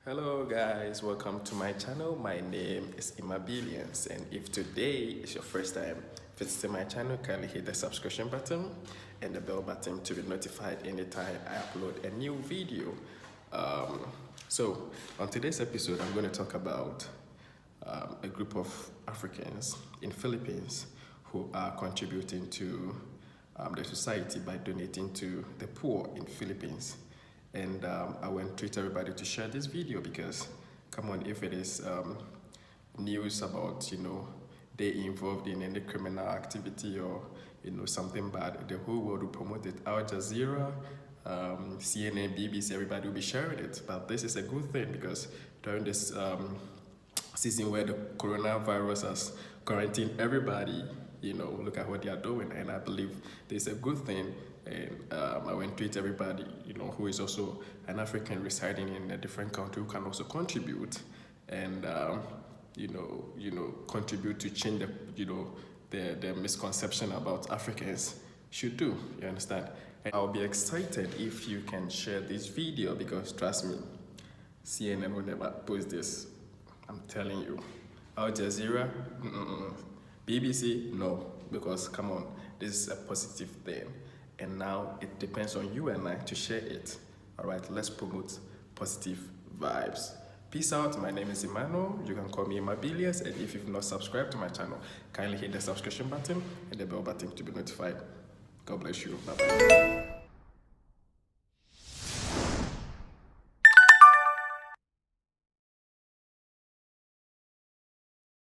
Hello guys, welcome to my channel. My name is Imabilians, and if today is your first time visiting my channel, kindly hit the subscription button and the bell button to be notified anytime I upload a new video. So on today's episode, I'm going to talk about a group of Africans in Philippines who are contributing to the society by donating to the poor in Philippines. And I want to treat everybody to share this video because, come on, if it is news about, they involved in any criminal activity or, something bad, the whole world will promote it. Al Jazeera, CNN, BBC, everybody will be sharing it. But this is a good thing because during this season where the coronavirus has quarantined everybody, look at what they are doing. And I believe this is a good thing. And I want to treat everybody, who is also an African residing in a different country who can also contribute and, contribute to change the misconception about Africans should do, you understand? And I'll be excited if you can share this video because trust me, CNN will never post this. I'm telling you. Al Jazeera, BBC, no, because come on, this is a positive thing. And now it depends on you and I to share it. All right, let's promote positive vibes. Peace out. My name is Emmanuel. You can call me Imabilias. And if you've not subscribed to my channel, kindly hit the subscription button and the bell button to be notified. God bless you. Bye-bye.